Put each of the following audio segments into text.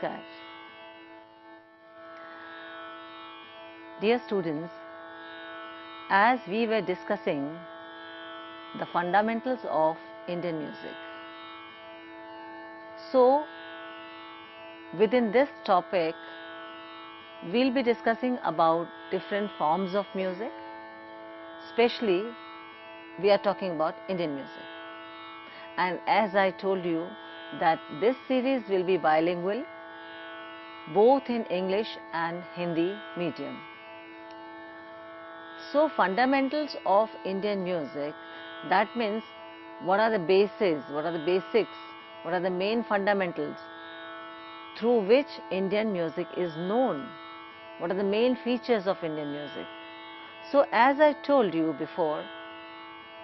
Namaskar. Dear students, as we were discussing the fundamentals of Indian music, so within this topic we'll be discussing about different forms of music. Especially we are talking about Indian music, and as I told you that this series will be bilingual, both in English and Hindi medium. So fundamentals of Indian music, that means what are the bases, what are the basics, what are the main fundamentals through which Indian music is known, what are the main features of Indian music. So as I told you before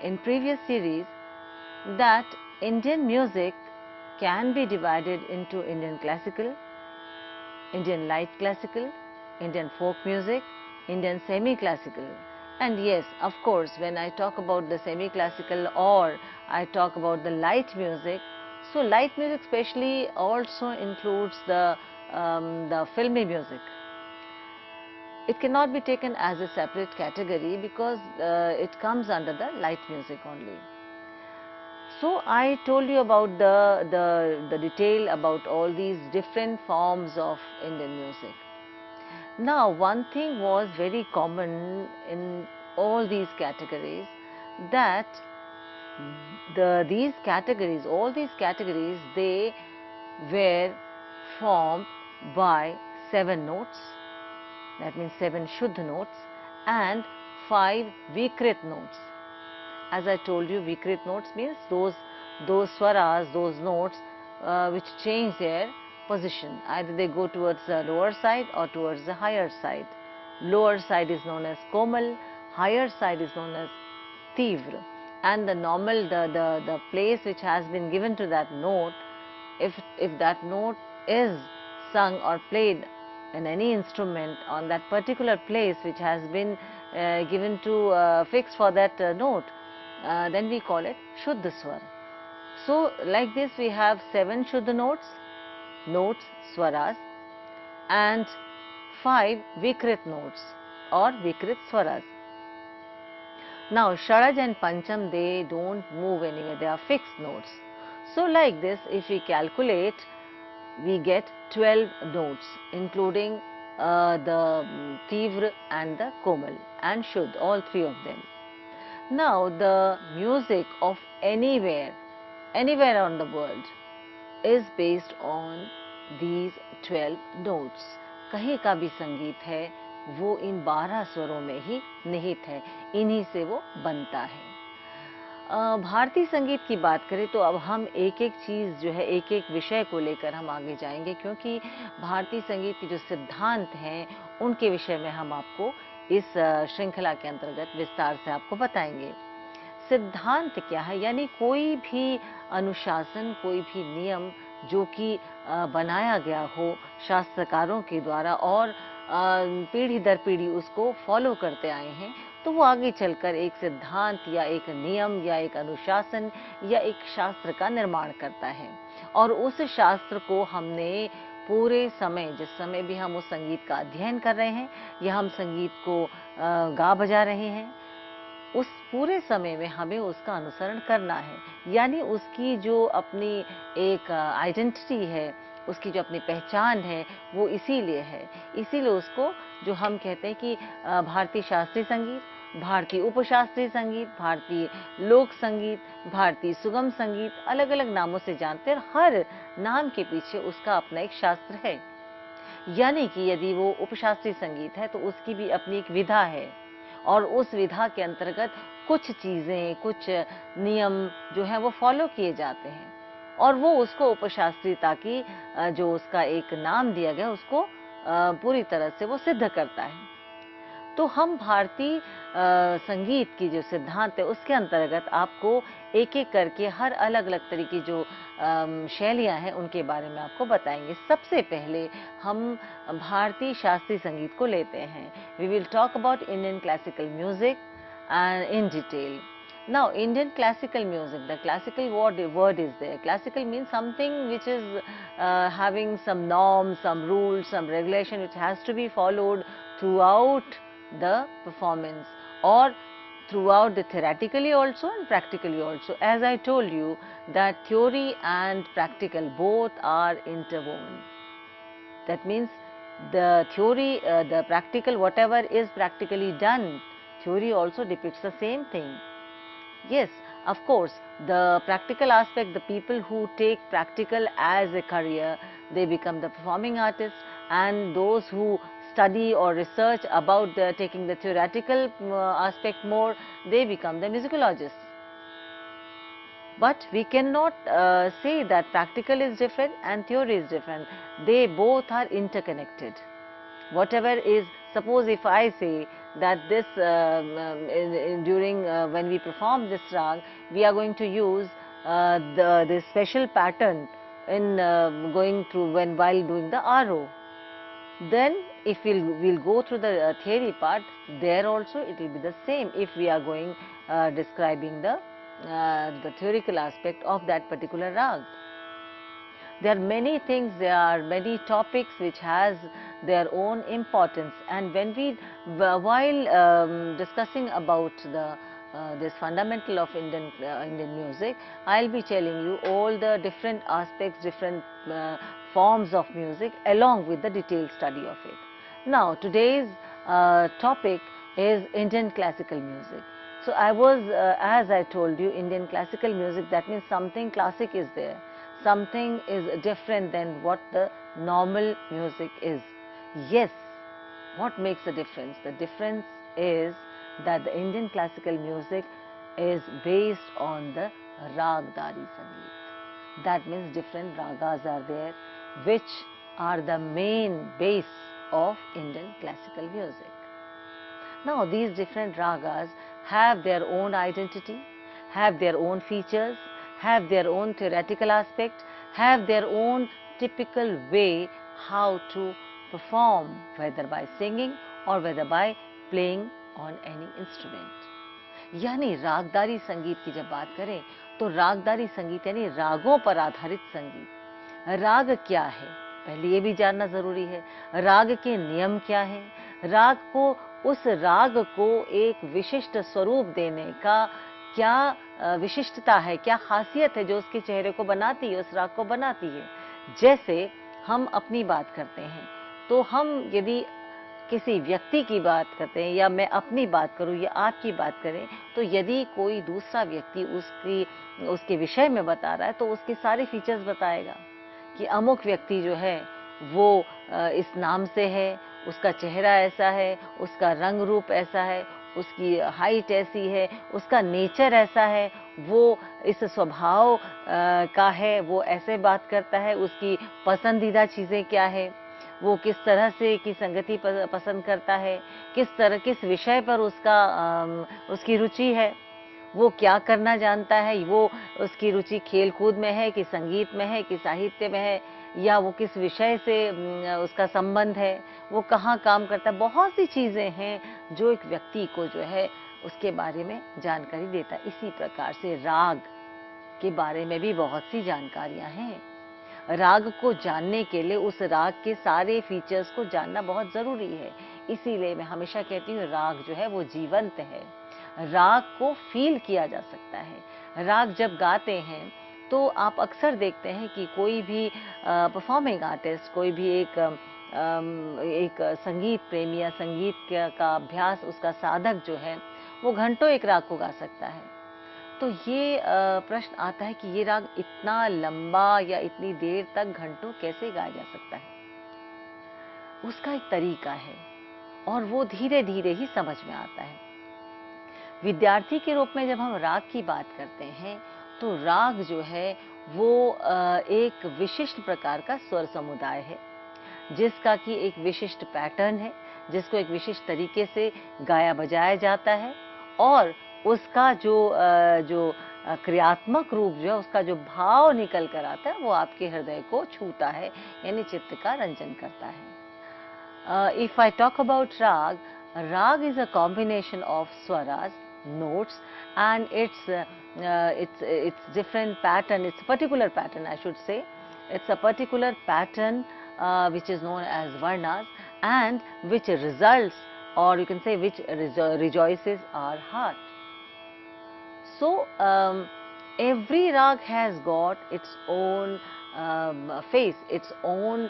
in previous series that Indian music can be divided into Indian classical, Indian light classical, Indian folk music, Indian semi-classical. And yes, of course, when I talk about the semi-classical or I talk about the light music, so light music especially also includes the filmy music. It cannot be taken as a separate category because it comes under the light music only. So I told you about the detail about all these different forms of Indian music. Now one thing was very common in all these categories, that all these categories, they were formed by 7 notes, that means 7 Shuddha notes and 5 Vikrit notes. As I told you, Vikrit notes means those swaras, those notes which change their position. Either they go towards the lower side or towards the higher side. Lower side is known as Komal, higher side is known as Tivra. And the normal, the place which has been given to that note, if that note is sung or played in any instrument on that particular place which has been given to fix for that note, then we call it Shuddha Swar. So like this we have 7 Shuddha notes, swaras, and 5 Vikrit notes or Vikrit swaras. Now Sharaj and Pancham, they don't move anywhere, they are fixed notes. So like this, if we calculate, we get 12 notes including the Tivra and the Komal and Shuddh, all 3 of them. Now the music of anywhere on the world is based on these 12 notes. कहीं का भी संगीत है वो इन 12 स्वरों में ही निहित है, इन्हीं से वो बनता है। भारतीय संगीत की बात करें तो अब हम एक एक चीज़ जो है, एक एक विषय को लेकर हम आगे जाएंगे, क्योंकि भारतीय संगीत के जो सिद्धांत हैं उनके विषय में हम आपको इस श्रृंखला के अंतर्गत विस्तार से आपको बताएंगे। सिद्धांत क्या है, यानी कोई भी अनुशासन, कोई भी नियम जो कि बनाया गया हो शास्त्रकारों के द्वारा और पीढ़ी दर पीढ़ी उसको फॉलो करते आए हैं, तो वो आगे चलकर एक सिद्धांत या एक नियम या एक अनुशासन या एक शास्त्र का निर्माण करता है। और उस शास्त्र को हमने पूरे समय, जिस समय भी हम उस संगीत का अध्ययन कर रहे हैं या हम संगीत को गा बजा रहे हैं, उस पूरे समय में हमें उसका अनुसरण करना है। यानी उसकी जो अपनी एक आइडेंटिटी है, उसकी जो अपनी पहचान है, वो इसीलिए है। इसीलिए उसको जो हम कहते हैं कि भारतीय शास्त्रीय संगीत, भारतीय उपशास्त्रीय संगीत, भारतीय लोक संगीत, भारतीय सुगम संगीत, अलग अलग नामों से जानते हैं। हर नाम के पीछे उसका अपना एक शास्त्र है। यानी कि यदि वो उपशास्त्रीय संगीत है तो उसकी भी अपनी एक विधा है, और उस विधा के अंतर्गत कुछ चीज़ें, कुछ नियम जो है वो फॉलो किए जाते हैं, और वो उसको उपशास्त्रीयता की जो उसका एक नाम दिया गया उसको पूरी तरह से वो सिद्ध करता है। तो हम भारतीय संगीत की जो सिद्धांत है उसके अंतर्गत आपको एक एक करके हर अलग अलग तरह की जो शैलियाँ हैं उनके बारे में आपको बताएंगे। सबसे पहले हम भारतीय शास्त्रीय संगीत को लेते हैं। We will talk about Indian classical music in detail. Now, Indian classical music, the classical word is there. Classical means something which is having some norms, some rules, some regulation which has to be followed throughout the performance, or throughout the theoretically also and practically also. As I told you that theory and practical both are interwoven. That means the theory, the practical, whatever is practically done, theory also depicts the same thing. Yes, of course, the practical aspect, the people who take practical as a career, they become the performing artists, and those who study or research about taking the theoretical aspect more, they become the musicologists. But we cannot say that practical is different and theory is different. They both are interconnected. Whatever is, suppose if I say that this during when we perform this rag, we are going to use this special pattern in going through while doing the RO. Then if we'll go through the theory part, there also it will be the same if we are going describing the theoretical aspect of that particular rag. There are many things, there are many topics which has their own importance, and when we while discussing about the this fundamental of Indian music, I'll be telling you all the different aspects, different forms of music along with the detailed study of it. Now today's topic is Indian classical music. So I was as I told you, Indian classical music, that means something classic is there. Something is different than what the normal music is. Yes, what makes the difference? The difference is that the Indian classical music is based on the Ragdari Sangeet. That means different ragas are there, which are the main base of Indian classical music. Now, these different ragas have their own identity, have their own features, have their own theoretical aspect, have their own typical way how to perform, whether by singing or whether by playing on any instrument. यानी रागदारी संगीत की जब बात करें तो रागदारी संगीत यानी रागों पर आधारित संगीत। राग क्या है, पहले ये भी जानना जरूरी है। राग के नियम क्या है, राग को, उस राग को एक विशिष्ट स्वरूप देने का क्या विशिष्टता है, क्या खासियत है जो उसके चेहरे को बनाती है, उस राग को बनाती है। जैसे हम अपनी बात करते हैं तो हम यदि किसी व्यक्ति की बात करते हैं, या मैं अपनी बात करूं या आपकी बात करें, तो यदि कोई दूसरा व्यक्ति उसके विषय में बता रहा है तो उसके सारे फीचर्स बताएगा कि अमुक व्यक्ति जो है वो इस नाम से है, उसका चेहरा ऐसा है, उसका रंग रूप ऐसा है, उसकी हाइट ऐसी है, उसका नेचर ऐसा है, वो इस स्वभाव का है, वो ऐसे बात करता है, उसकी पसंदीदा चीज़ें क्या है, वो किस तरह से की संगति पसंद करता है, किस विषय पर उसकी रुचि है, वो क्या करना जानता है, वो उसकी रुचि खेल कूद में है कि संगीत में है कि साहित्य में है, या वो किस विषय से उसका संबंध है, वो कहाँ काम करता है। बहुत सी चीज़ें हैं जो एक व्यक्ति को जो है उसके बारे में जानकारी देता है। इसी प्रकार से राग के बारे में भी बहुत सी जानकारियाँ हैं। राग को जानने के लिए उस राग के सारे फीचर्स को जानना बहुत ज़रूरी है। इसीलिए मैं हमेशा कहती हूँ राग जो है वो जीवंत है, राग को फील किया जा सकता है। राग जब गाते हैं तो आप अक्सर देखते हैं कि कोई भी परफॉर्मिंग आर्टिस्ट, कोई भी एक संगीत प्रेमी या संगीत का अभ्यास उसका साधक जो है वो घंटों एक राग को गा सकता है। तो ये प्रश्न आता है कि ये राग इतना लंबा या इतनी देर तक घंटों कैसे गाया जा सकता है। उसका एक तरीका है और वो धीरे धीरे ही समझ में आता है। विद्यार्थी के रूप में जब हम राग की बात करते हैं तो राग जो है वो एक विशिष्ट प्रकार का स्वर समुदाय है, जिसका कि एक विशिष्ट पैटर्न है, जिसको एक विशिष्ट तरीके से गाया बजाया जाता है, और उसका जो क्रियात्मक रूप जो है, उसका जो भाव निकल कर आता है वो आपके हृदय को छूता है, यानी चित्त का रंजन करता है। इफ आई टॉक अबाउट राग, राग is a combination of Swaraj notes, and it's different pattern. It's a particular pattern, I should say. It's a particular pattern which is known as varnas, and which results, or you can say which rejoices our heart. So every rag has got its own face, its own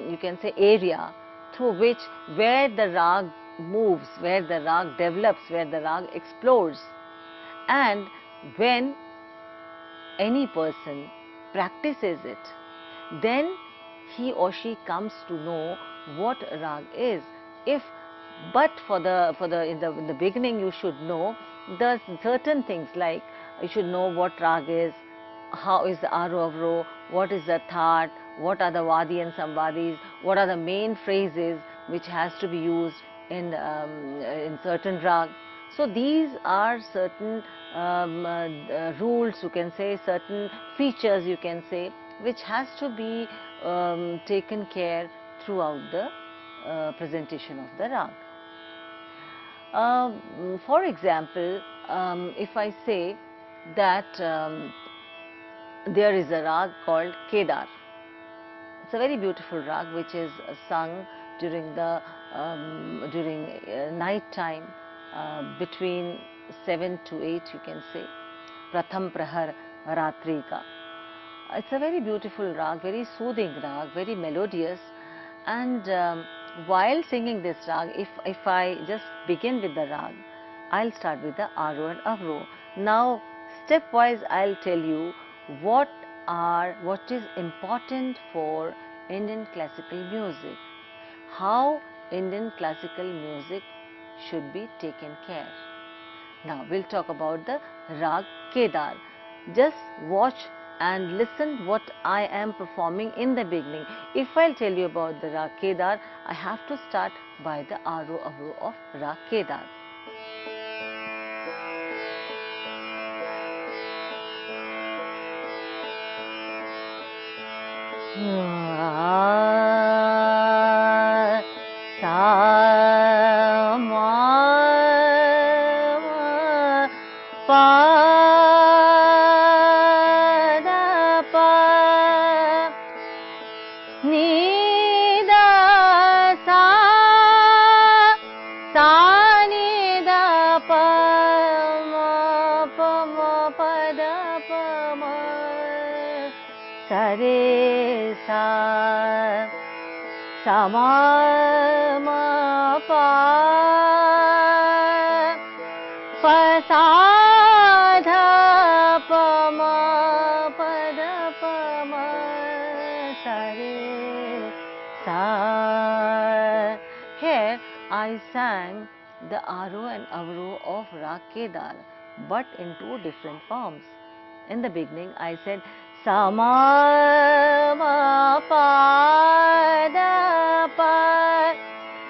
you can say area through which, where the rag moves, where the rag develops, where the rag explodes. And when any person practices it, then he or she comes to know what rag is. If but for the in the beginning, you should know the certain things, like you should know what rag is, how is the aro avro, what is the thaat, what are the vadi and samvadis, what are the main phrases which has to be used in certain rag. So these are certain rules, you can say, certain features, you can say, which has to be taken care throughout the presentation of the rag. For example, if I say that there is a rag called Kedar. It's a very beautiful rag which is sung during the night time, between 7 to 8, you can say, Pratham Prahar Ratri Ka. It's a very beautiful rag, very soothing rag, very melodious. And while singing this rag, if I just begin with the rag, I'll start with the aro and avro. Now stepwise I'll tell you what is important for Indian classical music, how Indian classical music should be taken care. Now we'll talk about the rag Kedar. Just watch and listen what I am performing in the beginning. If I'll tell you about the rag Kedar, I have to start by the aro avro of rag Kedar. Sa ma pa da pa ni da sa ni da pa ma da pa ma sa re sa ma ma pa sa dha pa ma pa da pa ma sa re sa. Here I sang the aro and avro of rag Kedar, but in two different forms. In the beginning I said sa ma ma pa da pa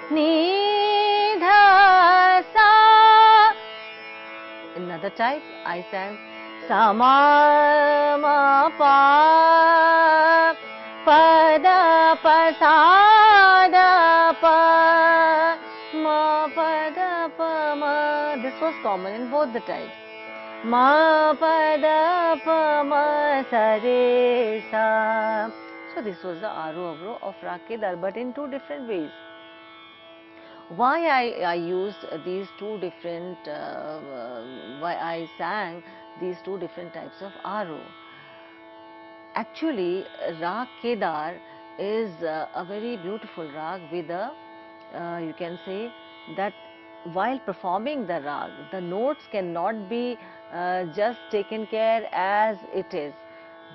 ni dha sa. In another type I sang sa ma ma pa da pa sa da pa da pa ma. This was common in both the types. Ma pa da pa ma sa re sa. So this was the aro avro of rag Kedar, but in two different ways. Why I used these two different, why I sang these two different types of aro? Actually, rag Kedar is a very beautiful rag with a, you can say that while performing the rag, the notes cannot be just taken care as it is.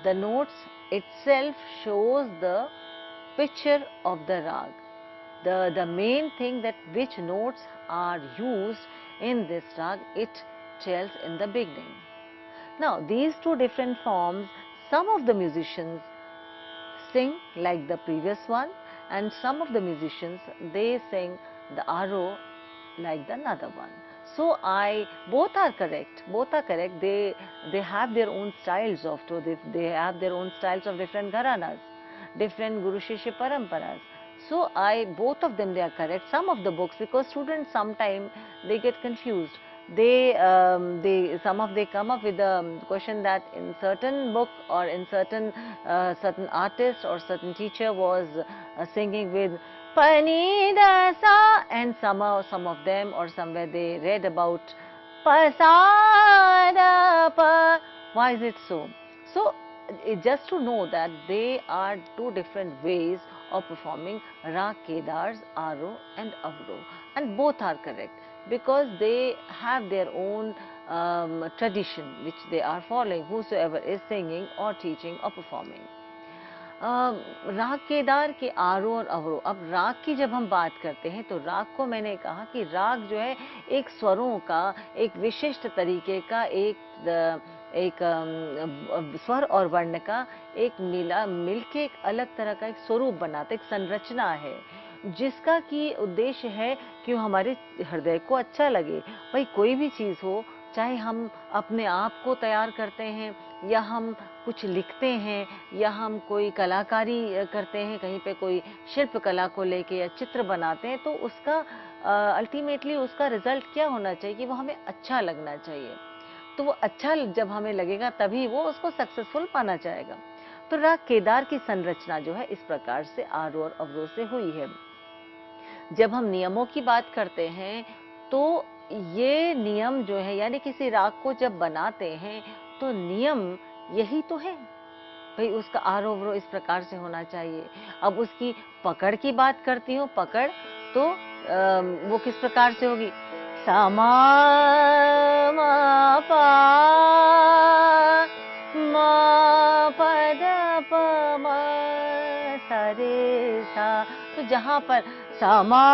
The notes itself shows the picture of the rag. The main thing, that which notes are used in this rag, it tells in the beginning. Now these two different forms, some of the musicians sing like the previous one, and some of the musicians, they sing the aro like the another one. So both are correct. Both are correct. They have their own styles of they have their own styles of different gharanas, different Guru Shishya Paramparas. So both of them, they are correct. Some of the books, because students sometimes they get confused. they come up with the question that in certain book or in certain artist or certain teacher was singing with pani da sa, and somehow some of them or somewhere they read about pa sa da pa. Why is it so? So just to know that they are two different ways of performing Rag Kedars, Aro and Avro, and both are correct because they have their own tradition which they are following, whosoever is singing or teaching or performing. राग केदार के आरो और अवरो. अब राग की जब हम बात करते हैं तो राग को मैंने कहा कि राग जो है एक स्वरों का एक विशिष्ट तरीके का एक स्वर और वर्ण का एक मिलके एक अलग तरह का एक स्वरूप बनाता, एक संरचना है जिसका कि उद्देश्य है कि हमारे हृदय को अच्छा लगे. भाई कोई भी चीज़ हो, चाहे हम अपने आप को तैयार करते हैं या हम कुछ लिखते हैं या हम कोई कलाकारी करते हैं, कहीं पे कोई शिल्प कला को लेके या चित्र बनाते हैं, तो उसका अल्टीमेटली उसका रिजल्ट क्या होना चाहिए कि वो हमें अच्छा लगना चाहिए. तो वो अच्छा जब हमें लगेगा तभी वो उसको सक्सेसफुल माना जाएगा. तो राग केदार की संरचना जो है इस प्रकार से आरो और अवरो से हुई है. जब हम नियमों की बात करते हैं तो ये नियम जो है यानी किसी राग को जब बनाते हैं तो नियम यही तो है भाई, उसका आरो अवरो इस प्रकार से होना चाहिए. अब उसकी पकड़ की बात करती हूँ, पकड़ तो वो किस प्रकार से होगी? सा मा पा मा प द प म सा रे सा. तो जहाँ पर सा मा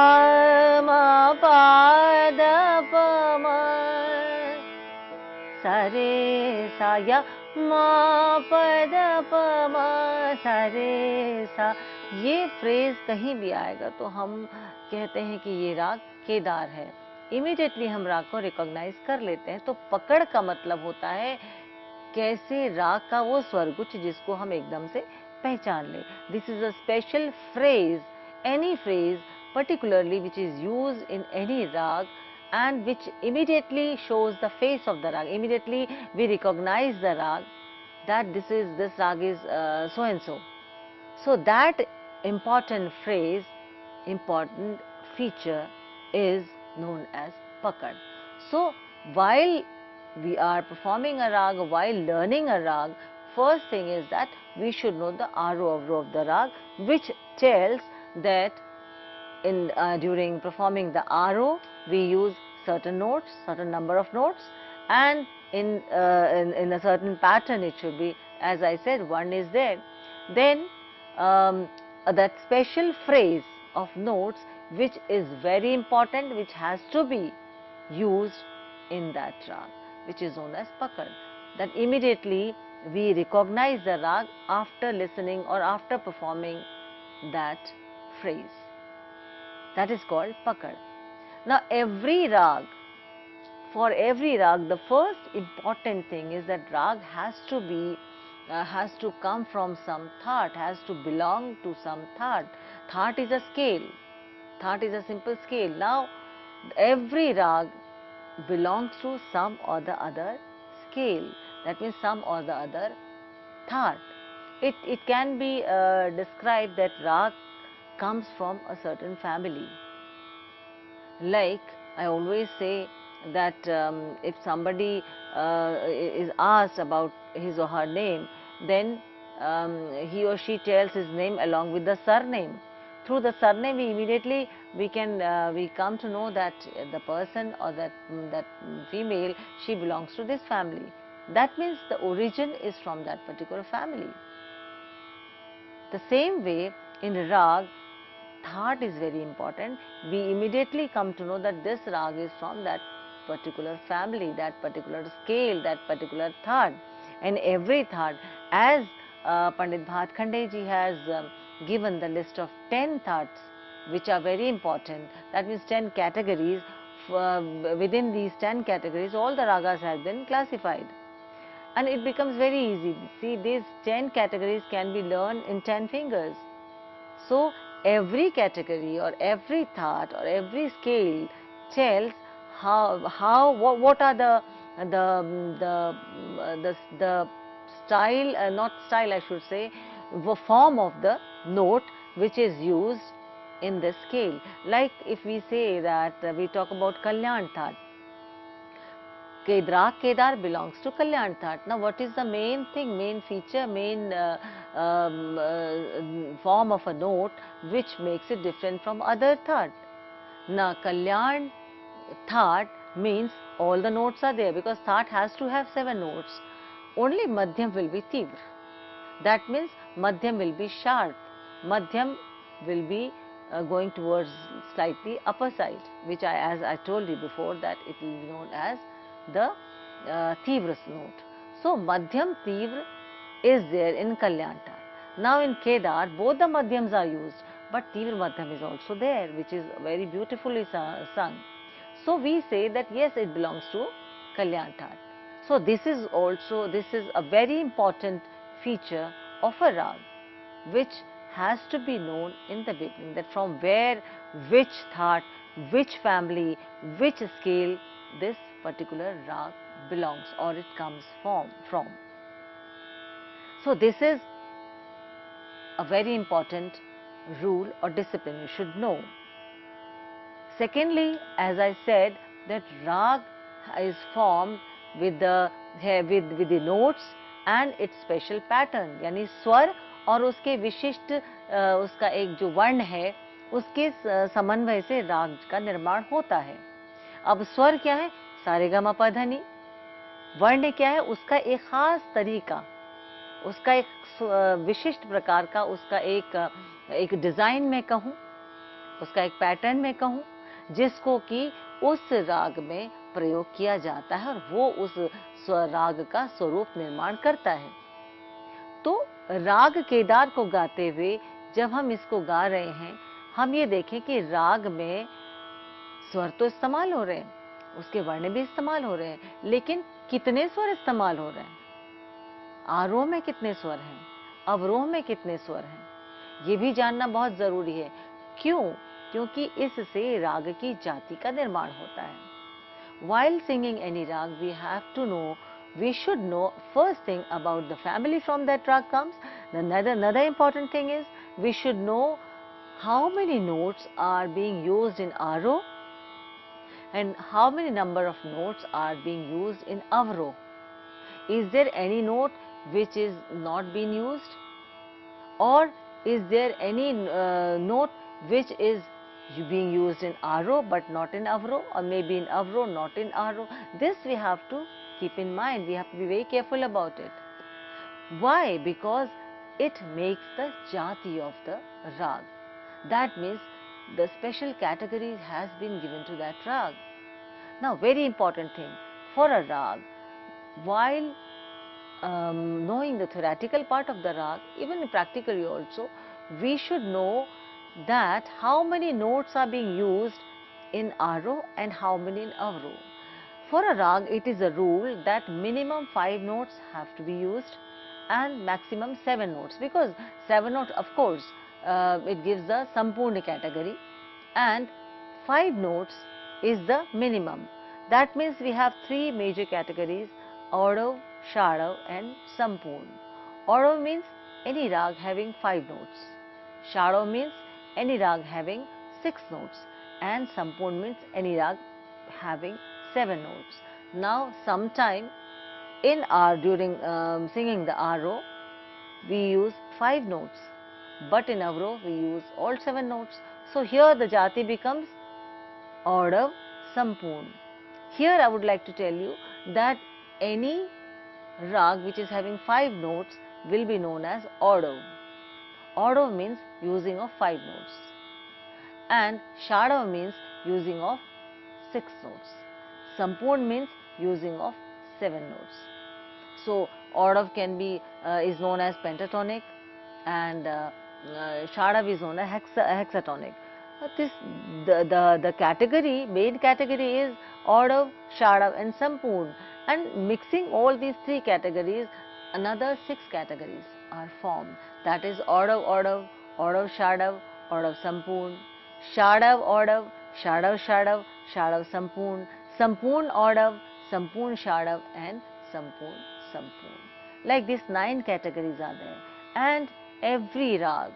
पा द प म सा रे सा या मा प द प म सा रे सा, ये फ्रेज कहीं भी आएगा तो हम कहते हैं कि ये राग केदार है. इमीडिएटली हम राग को रिकॉग्नाइज कर लेते हैं. तो पकड़ का मतलब होता है कैसे राग का वो स्वरगुच्छ जिसको हम एकदम से पहचान लें. This is a special phrase, any phrase particularly which is used in any rag and which immediately shows the face of the rag. Immediately we recognize the rag that this rag is so and so. So that important phrase, important feature is known as pakad. So while we are performing a rag, while learning a rag, first thing is that we should know the aro avro of the rag, which tells that during performing the aro we use certain notes, certain number of notes, and in a certain pattern it should be, as I said, one is there. Then that special phrase of notes which is very important, which has to be used in that rag, which is known as pakad. That immediately we recognize the rag after listening or after performing that phrase. That is called pakad. Now every rag, for every rag, the first important thing is that rag has to be has to come from some thought, has to belong to some thought. Thought is a scale. Thought is a simple scale. Now every rag belongs to some or the other scale. That means some or the other thought. It can be described that rag comes from a certain family. Like I always say that if somebody is asked about his or her name, then he or she tells his name along with the surname. Through the surname, we come to know that the person or that female, she belongs to this family. That means the origin is from that particular family. The same way in rag, thought is very important. We immediately come to know that this rag is from that particular family, that particular scale, that particular thought. And every thought, as Pandit Bhatkhande ji has given the list of 10 thoughts which are very important, that means 10 categories. Within these 10 categories, all the ragas have been classified. And it becomes very easy. See, these 10 categories can be learned in 10 fingers. So every category or every thought or every scale tells what are the style, not style I should say, the form of the note which is used in this scale. Like if we say that we talk about Kalyan That, Kedar belongs to Kalyan That. Now what is the main thing, main feature, main form of a note which makes it different from other That? Now Kalyan That means all the notes are there, because That has to have 7 notes. Only Madhyam will be Tivra. That means Madhyam will be sharp. Madhyam will be going towards slightly upper side, which as I told you before, that it will be known as the Tivra note. So Madhyam Tivra is there in Kalyan That. Now in Kedar, both the Madhyams are used, but Tivra Madhyam is also there, which is very beautifully sung. So we say that yes, it belongs to Kalyan That. So this is a very important feature of a rag, which has to be known in the beginning, that from where, which That, which family, which scale this particular rag belongs or it comes from. So this is a very important rule or discipline you should know. Secondly, as I said, that rag is formed with the notes and its special pattern, यानी स्वर और उसके विशिष्ट उसका एक जो वर्ण है उसके समन्वय से राग का निर्माण होता है. अब स्वर क्या है? सारेगामापधनी. वर्ण क्या है? उसका एक खास तरीका, उसका एक विशिष्ट प्रकार का, उसका एक डिजाइन में कहूँ, उसका एक पैटर्न में कहूँ, जिसको कि उस राग में प्रयोग किया जाता है और वो उस राग का स्वरूप निर्माण करता है. तो राग केदार को गाते हुए जब हम इसको गा रहे हैं, हम ये देखें कि राग में स्वर तो इस्तेमाल हो रहे हैं, उसके वर्ण भी इस्तेमाल हो रहे हैं, लेकिन कितने स्वर इस्तेमाल हो रहे हैं, आरोह में कितने स्वर हैं, अवरोह में कितने स्वर हैं, ये भी जानना बहुत जरूरी है. क्यों? क्योंकि इससे राग की जाति का निर्माण होता है. While singing any rag, we should know first thing about the family from that rag comes. Another important thing is we should know how many notes are being used in aroh and how many number of notes are being used in avroh. Is there any note which is not being used, or is there any note which is being used in aroh but not in avroh, or maybe in avroh not in aroh? This we have to keep in mind. We have to be very careful about it. Why? Because it makes the jati of the rag. That means the special category has been given to that rag. Now, very important thing for a rag, while knowing the theoretical part of the rag, even practically also, we should know that how many notes are being used in aroh and how many in avroh. For a rag, it is a rule that minimum 5 notes have to be used and maximum 7 notes, because 7 notes, of course, it gives the sampurna category, and 5 notes is the minimum. That means we have 3 major categories: Aurav, Sharav and Sampurna. Aurav means any rag having 5 notes. Sharav means any rag having 6 notes, and Sampurna means any rag having 7 notes. Now, sometime during singing the aroh, we use 5 notes, but in avroh we use all 7 notes. So here the jati becomes Aurav, Sampurna. Here I would like to tell you that any rag which is having 5 notes will be known as Aurav. Aurav means using of 5 notes, and Sharav means using of 6 notes. Sampurna means using of 7 notes. So Aurav is known as pentatonic, and Sharav is known as hexatonic. The category, main category is Aurav, Sharav and Sampurna, and mixing all these 3 categories, another 6 categories are formed. That is Aurav, Aurav, Aurav, Sharav, Aurav, Sampurna, Sharav, Aurav, Sharav, Sharav, Sharav, Sampurna, Sampurn Audav, Sampurn Shadav and Sampurn Sampurn. Like these 9 categories are there, and every rag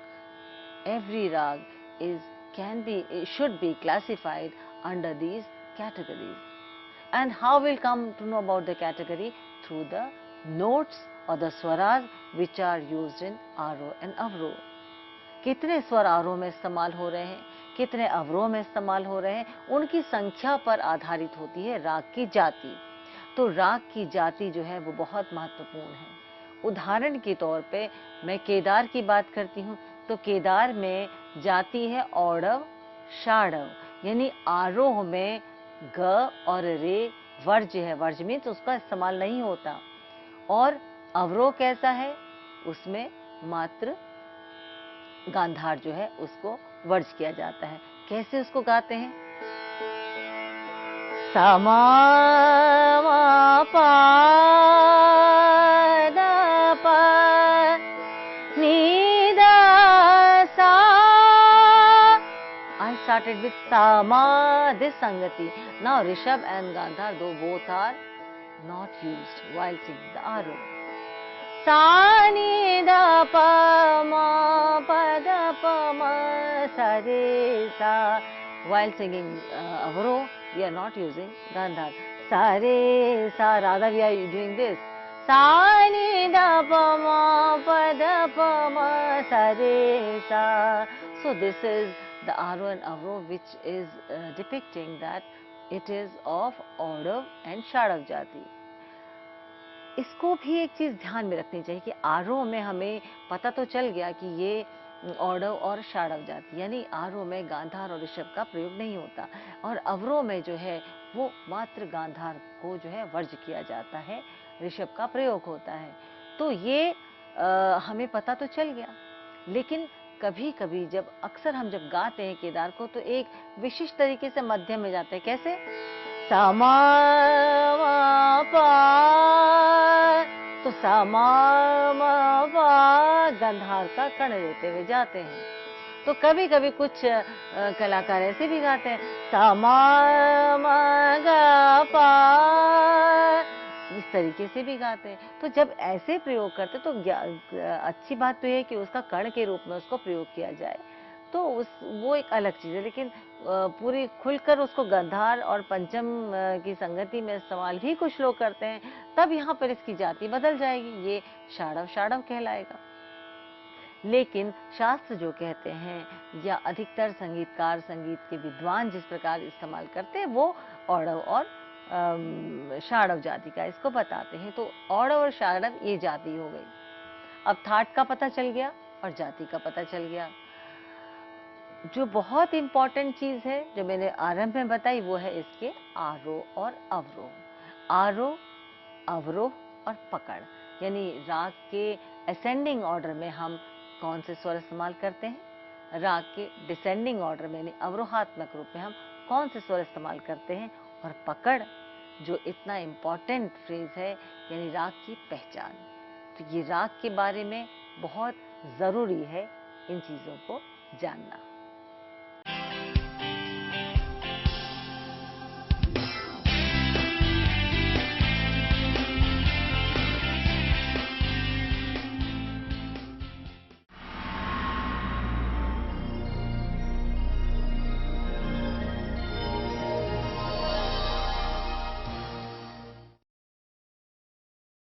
should be classified under these categories. And how we'll come to know about the category? Through the notes or the swaras which are used in आरोह and अवरोह. कितने स्वर आरोह में इस्तेमाल हो रहे हैं, कितने अवरोह में इस्तेमाल हो रहे हैं, उनकी संख्या पर आधारित होती है राग की जाति. तो राग की जाति जो है वो बहुत महत्वपूर्ण है. उदाहरण के तौर पे मैं केदार की बात करती हूँ तो केदार में जाति है औडव शाडव, यानी आरोह में ग और रे वर्ज है. वर्ज मीन्स उसका इस्तेमाल नहीं होता. और अवरोह कैसा है, उसमें मात्र गांधार जो है उसको वर्ज किया जाता है. कैसे उसको गाते हैं? समा पा दा पा नी दा सा. I started with sama, this sangati. Now Rishabh and Gandhar, though both are not used while singing the aroh. Sa ni da pa ma pa da pa ma sa re sa. While singing aroh, we are not using Gandhar. Sa re sa, rather we are doing this. Sa ni da pa ma pa da pa ma sa re sa. So this is the aroh and avroh which is depicting that it is of औडव and शाडव जाति. इसको भी एक चीज ध्यान में रखनी चाहिए कि आरोह में हमें पता तो चल गया कि ये औडव और शाडव जाति, यानी आरोह में गांधार और ऋषभ का प्रयोग नहीं होता, और अवरोह में जो है वो मात्र गांधार को जो है वर्ज किया जाता है, ऋषभ का प्रयोग होता है. तो ये हमें पता तो चल गया. लेकिन कभी कभी अक्सर हम जब गाते हैं केदार को तो एक विशिष्ट तरीके से मध्यम में जाते हैं. कैसे? समा पा, तो समा पा गंधार का कण लेते हुए जाते हैं. तो कभी कभी कुछ कलाकार ऐसे भी गाते हैं समा गा पा, इस तरीके से भी गाते हैं. तो जब ऐसे प्रयोग करते तो अच्छी बात तो है कि उसका कर्ण के रूप में उसको प्रयोग किया जाए, तो वो एक अलग चीज है. लेकिन पूरी खुलकर उसको गंधार और पंचम की संगति में इस्तेमाल भी कुछ लोग करते हैं, तब यहाँ पर इसकी जाति बदल जाएगी, ये शाडव शाडव कहलाएगा. लेकिन शास्त्र जो कहते हैं या अधिकतर संगीतकार, संगीत के विद्वान जिस प्रकार इस्तेमाल करते हैं वो औडव और शाडव जाति का इसको बताते हैं. तो औडव और शाडव ये जाति हो गई. अब थाट का पता चल गया और जाति का पता चल गया. जो बहुत इंपॉर्टेंट चीज है जो मैंने आरंभ में बताई वो है इसके आरोह और अवरोह. आरोह, अवरोह और पकड़, यानी राग के असेंडिंग ऑर्डर में हम कौन से स्वर इस्तेमाल करते हैं, राग के डिसेंडिंग ऑर्डर में यानी अवरोहात्मक रूप में हम कौन से स्वर इस्तेमाल करते हैं, और पकड़ जो इतना इम्पॉर्टेंट फ्रेज है यानी राग की पहचान. तो ये राग के बारे में बहुत जरूरी है इन चीजों को जानना.